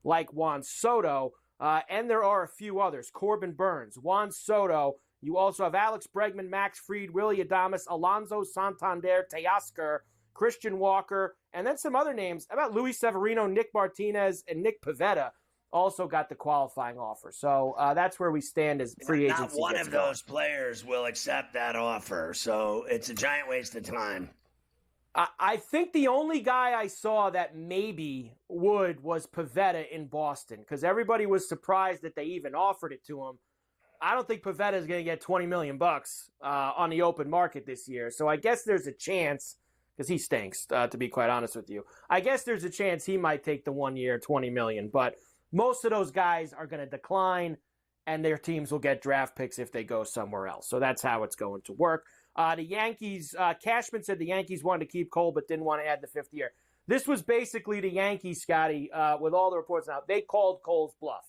like Juan Soto, and there are a few others. Corbin Burns, Juan Soto. You also have Alex Bregman, Max Fried, Willie Adames, Alonso Santander, Teoscar, Christian Walker, and then some other names. How about Luis Severino, Nick Martinez, and Nick Pivetta also got the qualifying offer. So that's where we stand as free agency. Not one of those players will accept that offer, so it's a giant waste of time. I think the only guy I saw that maybe would was Pivetta in Boston, because everybody was surprised that they even offered it to him. I don't think Pivetta is going to get $20 million on the open market this year. So I guess there's a chance, because he stinks, to be quite honest with you. I guess there's a chance he might take the 1 year, $20 million. But most of those guys are going to decline, and their teams will get draft picks if they go somewhere else. So that's how it's going to work. The Yankees, Cashman said the Yankees wanted to keep Cole but didn't want to add the fifth year. This was basically the Yankees, Scotty, with all the reports now. They called Cole's bluff.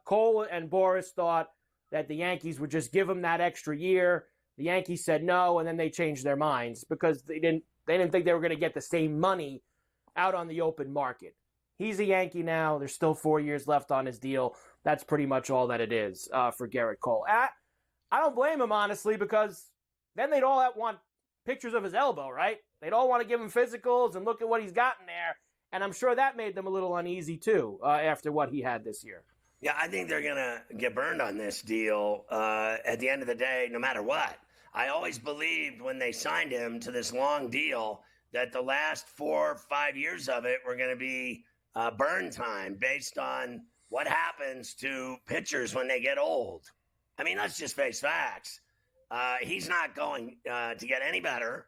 Cole and Boris thought that the Yankees would just give him that extra year. The Yankees said no, and then they changed their minds because they didn't think they were going to get the same money out on the open market. He's a Yankee now. There's still 4 years left on his deal. That's pretty much all that it is for Garrett Cole. And I don't blame him, honestly, because then they'd all want pictures of his elbow, right? They'd all want to give him physicals and look at what he's got in there. And I'm sure that made them a little uneasy, too, after what he had this year. Yeah, I think they're going to get burned on this deal at the end of the day, no matter what. I always believed when they signed him to this long deal that the last 4 or 5 years of it were going to be burn time based on what happens to pitchers when they get old. I mean, let's just face facts. He's not going to get any better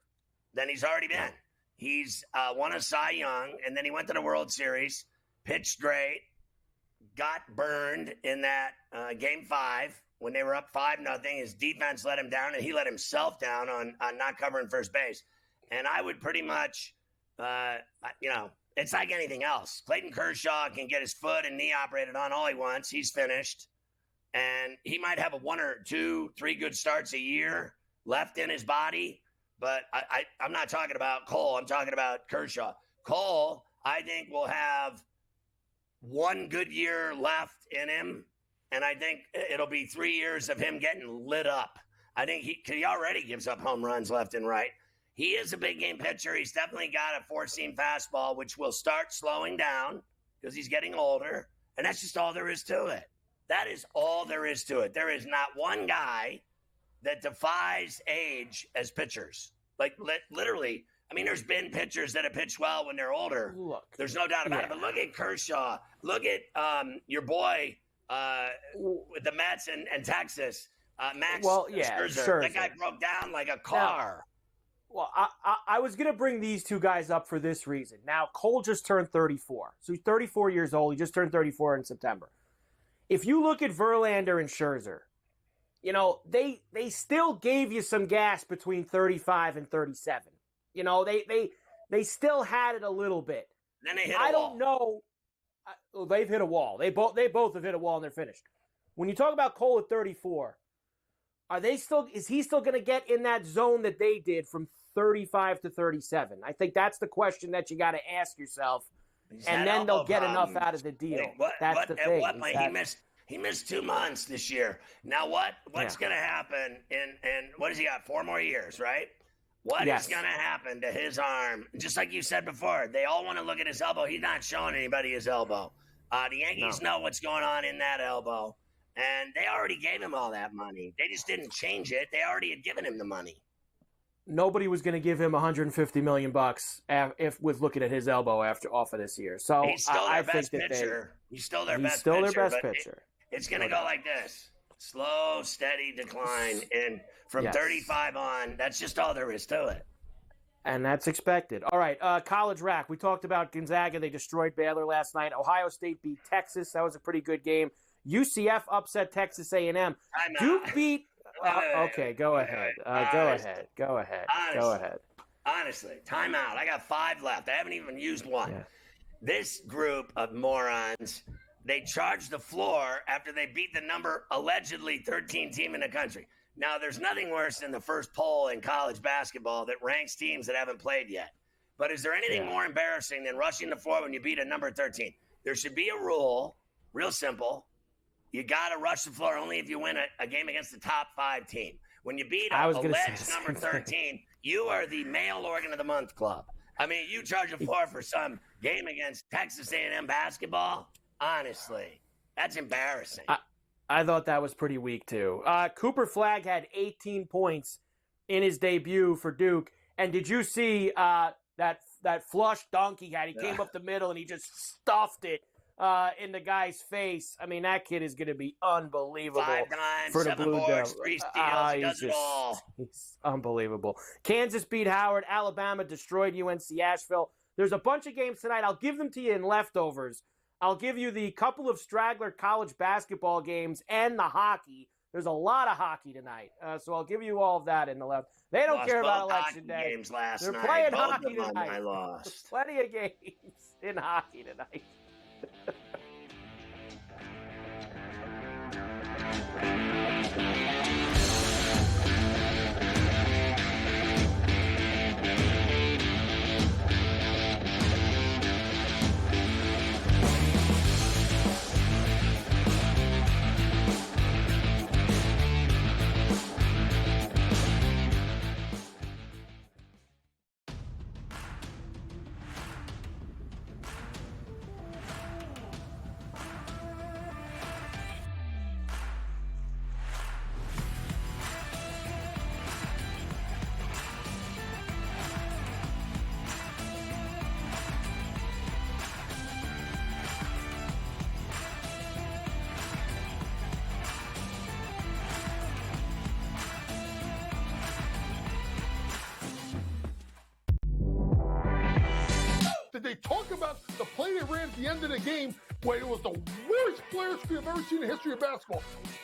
than he's already been. He's won a Cy Young, and then he went to the World Series, pitched great, got burned in that Game 5 when they were up 5-0. His defense let him down, and he let himself down on not covering first base. And I would pretty much, it's like anything else. Clayton Kershaw can get his foot and knee operated on all he wants. He's finished. And he might have a 1 or 2, 3 good starts a year left in his body. But I'm not talking about Cole. I'm talking about Kershaw. Cole, I think, will have 1 good year left in him. And I think it'll be 3 years of him getting lit up. I think he already gives up home runs left and right. He is a big game pitcher. He's definitely got a 4-seam fastball, which will start slowing down because he's getting older. And that's just all there is to it. That is all there is to it. There is not one guy that defies age as pitchers. Like, literally, I mean, there's been pitchers that have pitched well when they're older. Look. There's no doubt about it. But look at Kershaw. Look at your boy with the Mets and Texas, Max Scherzer. That guy broke down like a car. Well, I was going to bring these two guys up for this reason. Now, Cole just turned 34. So he's 34 years old. He just turned 34 in September. If you look at Verlander and Scherzer, you know, they still gave you some gas between 35 and 37. You know, they still had it a little bit. Then they hit a wall. I don't know. They've hit a wall. They both have hit a wall and they're finished. When you talk about Cole at 34, is he still going to get in that zone that they did from 35 to 37? I think that's the question that you got to ask yourself. And then they'll get enough out of the deal. That's the thing. He missed 2 months this year. Now what's going to happen in what has he got? 4 more years, right? What is going to happen to his arm? Just like you said before, they all want to look at his elbow. He's not showing anybody his elbow. The Yankees know what's going on in that elbow, and they already gave him all that money. They just didn't change it. They already had given him the money. Nobody was going to give him $150 million if with looking at his elbow off of this year. So he's still their best pitcher. He's still their best pitcher. It's going to go like this. Slow, steady decline. And from 35 on, that's just all there is to it. And that's expected. All right, college rack. We talked about Gonzaga. They destroyed Baylor last night. Ohio State beat Texas. That was a pretty good game. UCF upset Texas A&M. Duke beat... okay, go ahead. Go ahead. Honestly, timeout. I got 5 left. I haven't even used one. Yeah. This group of morons, they charged the floor after they beat the number allegedly 13 team in the country. Now, there's nothing worse than the first poll in college basketball that ranks teams that haven't played yet. But is there anything more embarrassing than rushing the floor when you beat a number 13? There should be a rule, real simple. You got to rush the floor only if you win a game against the top 5 team. When you beat a alleged number 13, you are the male organ of the month club. I mean, you charge the floor for some game against Texas A&M basketball? Honestly, that's embarrassing. I thought that was pretty weak, too. Cooper Flagg had 18 points in his debut for Duke. And did you see that flush dunk he had? He came up the middle and he just stuffed it in the guy's face. I mean, that kid is going to be unbelievable. 5 9, for the 7 Blue boards, 3 steals. He does it all. He's unbelievable. Kansas beat Howard. Alabama destroyed UNC Asheville. There's a bunch of games tonight. I'll give them to you in leftovers. I'll give you the couple of straggler college basketball games and the hockey. There's a lot of hockey tonight, so I'll give you all of that in the left. They don't care about election day. Games last They're night. playing Both hockey of them tonight. I lost. Plenty of games in hockey tonight. they talk about the play they ran at the end of the game when it was the worst player screen I've ever seen in the history of basketball.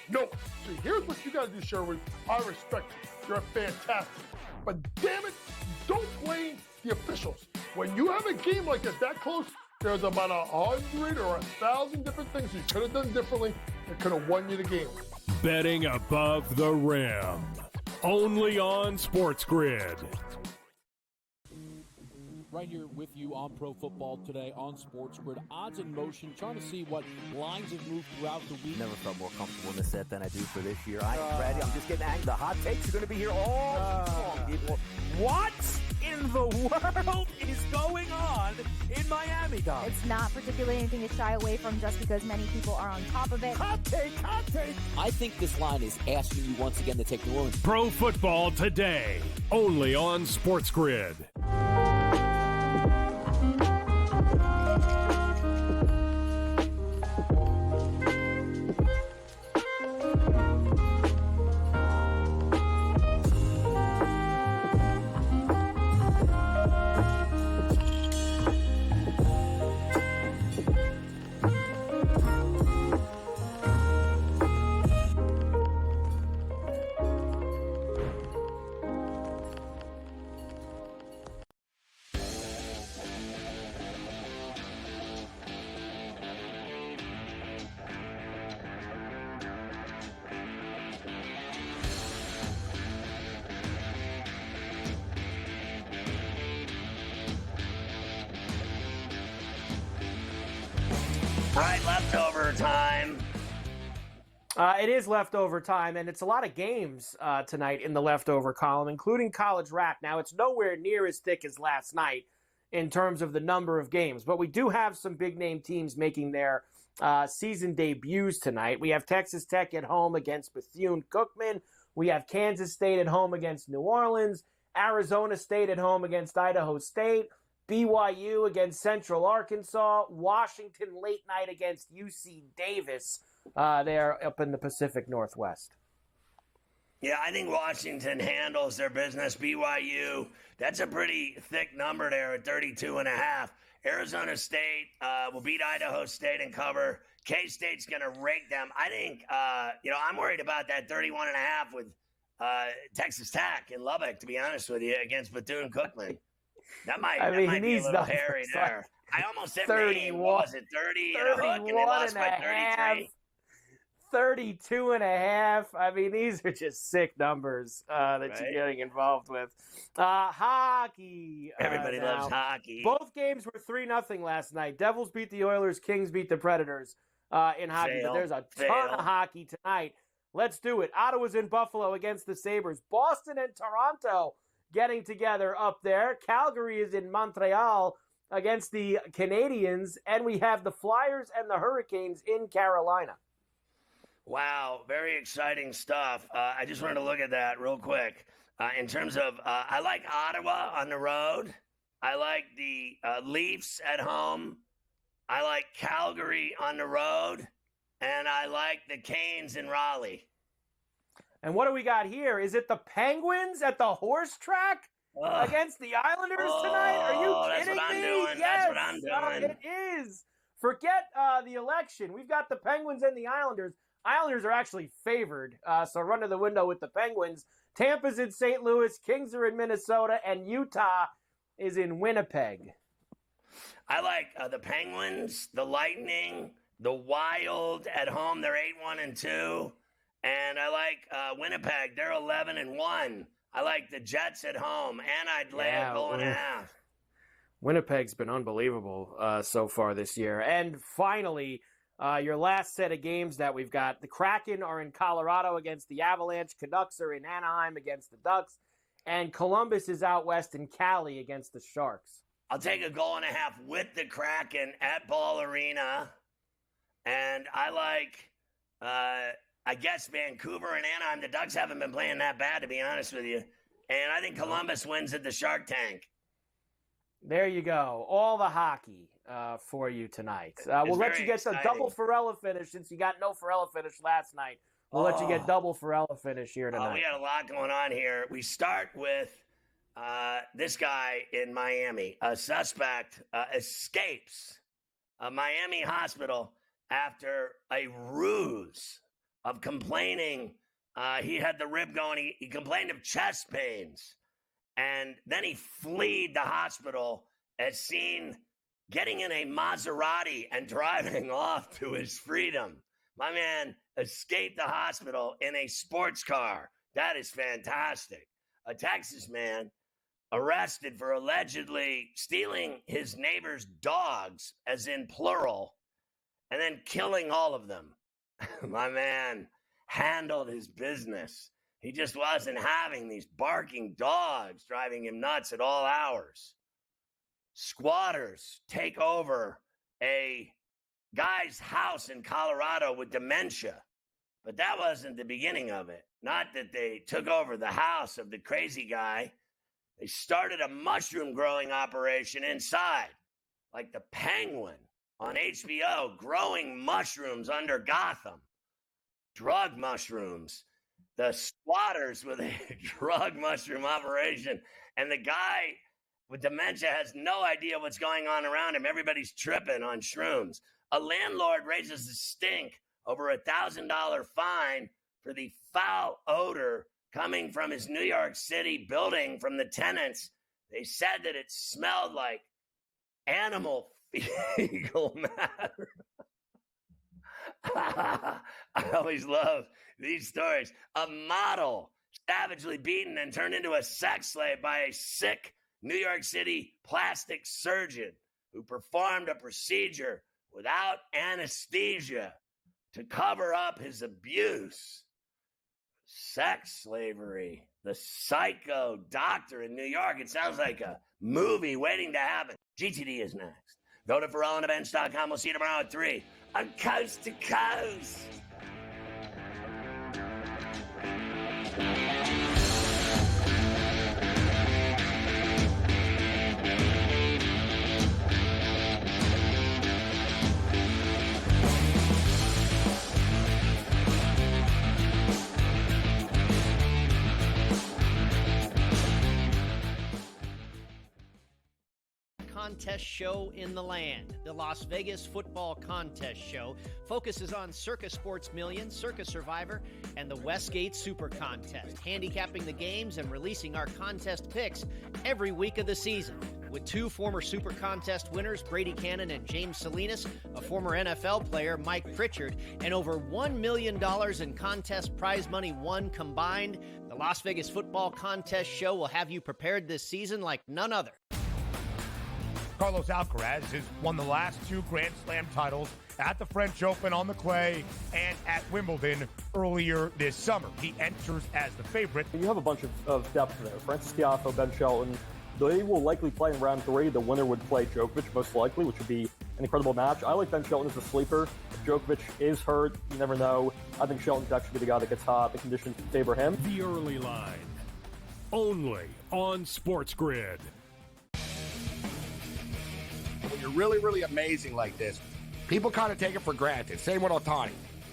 No. So here's what you got to do, Sherwood. I respect you. You're fantastic. But damn it, don't blame the officials. When you have a game like this that close, there's about 100 or 1,000 different things you could have done differently that could have won you the game. Betting above the rim. Only on SportsGrid. Right here with you on Pro Football Today on SportsGrid. Odds in motion, trying to see what lines have moved throughout the week. Never felt more comfortable in the set than I do for this year. I'm ready. I'm just getting angry. The hot takes are going to be here all season long. What in the world is going on in Miami, Dom? It's not particularly anything to shy away from just because many people are on top of it. Hot take. I think this line is asking you once again to take New Orleans. Pro Football Today. Only on SportsGrid. Right, leftover time. It is leftover time, and it's a lot of games tonight in the leftover column, including college rap. Now, it's nowhere near as thick as last night in terms of the number of games, but we do have some big-name teams making their season debuts tonight. We have Texas Tech at home against Bethune-Cookman. We have Kansas State at home against New Orleans. Arizona State at home against Idaho State. BYU against Central Arkansas. Washington late night against UC Davis. They're up in the Pacific Northwest. Yeah, I think Washington handles their business. BYU, that's a pretty thick number there at 32.5. Arizona State will beat Idaho State and cover. K-State's going to rake them. I think, I'm worried about that 31.5 with Texas Tech in Lubbock, to be honest with you, against Bethune-Cookman. That might be a little hairy there. I almost said 31. What was it, 30 and a hook, and they lost by 33? 32.5. I mean, these are just sick numbers that you're getting involved with. Hockey. Everybody loves hockey. Both games were 3-0 last night. Devils beat the Oilers. Kings beat the Predators in hockey. But there's a ton of hockey tonight. Let's do it. Ottawa's in Buffalo against the Sabres. Boston and Toronto getting together up there. Calgary is in Montreal against the Canadiens. And we have the Flyers and the Hurricanes in Carolina. Wow, very exciting stuff. I just wanted to look at that real quick. In terms of, I like Ottawa on the road. I like the Leafs at home. I like Calgary on the road. And I like the Canes in Raleigh. And what do we got here? Is it the Penguins at the horse track against the Islanders tonight? Are you kidding me? Doing. Yes, that's what I'm doing. It is. Forget the election. We've got the Penguins and the Islanders. Islanders are actually favored, so run to the window with the Penguins. Tampa's in St. Louis, Kings are in Minnesota, and Utah is in Winnipeg. I like the Penguins, the Lightning, the Wild at home. They're 8-1-2. And I like Winnipeg. They're 11-1. I like the Jets at home, and I'd lay a goal and a half. Winnipeg's been unbelievable so far this year. And finally, your last set of games that we've got. The Kraken are in Colorado against the Avalanche. Canucks are in Anaheim against the Ducks. And Columbus is out west in Cali against the Sharks. I'll take a goal and a half with the Kraken at Ball Arena. And I like, I guess, Vancouver and Anaheim. The Ducks haven't been playing that bad, to be honest with you. And I think Columbus wins at the Shark Tank. There you go. All the hockey for you tonight. We'll let you get the double Ferrall finish since you got no Ferrall finish last night. We'll let you get double Ferrall finish here tonight. We got a lot going on here. We start with this guy in Miami, a suspect, escapes a Miami hospital after a ruse of complaining. He had the rib going. He complained of chest pains. And then he fled the hospital as seen getting in a Maserati and driving off to his freedom. My man escaped the hospital in a sports car. That is fantastic. A Texas man arrested for allegedly stealing his neighbor's dogs, as in plural, and then killing all of them. My man handled his business. He just wasn't having these barking dogs driving him nuts at all hours. Squatters take over a guy's house in Colorado with dementia. But that wasn't the beginning of it. Not that they took over the house of the crazy guy. They started a mushroom growing operation inside, like the Penguin on HBO, growing mushrooms under Gotham. Drug mushrooms. The squatters with a drug mushroom operation. And the guy with dementia has no idea what's going on around him. Everybody's tripping on shrooms. A landlord raises a stink over $1,000 fine for the foul odor coming from his New York City building from the tenants. They said that it smelled like animal fecal matter. I always love these stories. A model savagely beaten and turned into a sex slave by a sick New York City plastic surgeon who performed a procedure without anesthesia to cover up his abuse. Sex slavery. The psycho doctor in New York. It sounds like a movie waiting to happen. GTD is next. Go to FerrallOnTheBench.com. We'll see you tomorrow at 3 on Coast to Coast. Contest show in the land. The Las Vegas Football Contest Show focuses on Circa Sports Million, Circa Survivor, and the Westgate Super Contest, handicapping the games and releasing our contest picks every week of the season. With 2 former Super Contest winners, Brady Cannon and James Salinas, a former NFL player, Mike Pritchard, and over $1 million in contest prize money won combined, the Las Vegas Football Contest Show will have you prepared this season like none other. Carlos Alcaraz has won the last 2 Grand Slam titles at the French Open on the clay and at Wimbledon earlier this summer. He enters as the favorite. You have a bunch of depth there. Francis Tiafoe, Ben Shelton, they will likely play in round 3. The winner would play Djokovic, most likely, which would be an incredible match. I like Ben Shelton as a sleeper. If Djokovic is hurt, you never know. I think Shelton's actually the guy that gets hot. The conditions favor him. The early line, only on SportsGrid. When you're really, really amazing like this, people kind of take it for granted. Same with Ohtani,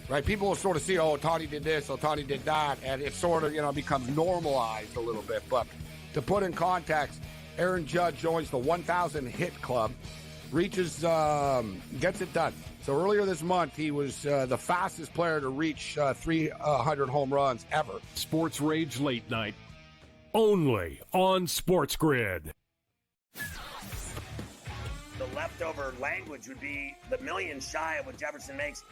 right? People will sort of see, oh, Ohtani did this, Ohtani did that, and it sort of, becomes normalized a little bit. But to put in context, Aaron Judge joins the 1,000 hit club, reaches, gets it done. So earlier this month, he was the fastest player to reach 300 home runs ever. Sports Rage Late Night, only on SportsGrid. The leftover language would be the million shy of what Jefferson makes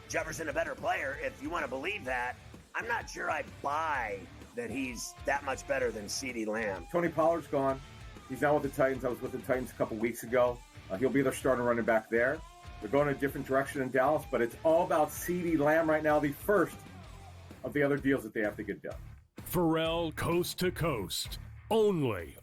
Jefferson a better player. If you want to believe that, I'm not sure I buy that he's that much better than CeeDee Lamb. Tony Pollard's gone. He's now with the Titans. I was with the Titans a couple weeks ago. He'll be their starting running back there. They're going a different direction in Dallas, but it's all about CeeDee Lamb right now, the first of the other deals that they have to get done. Ferrall Coast to Coast, only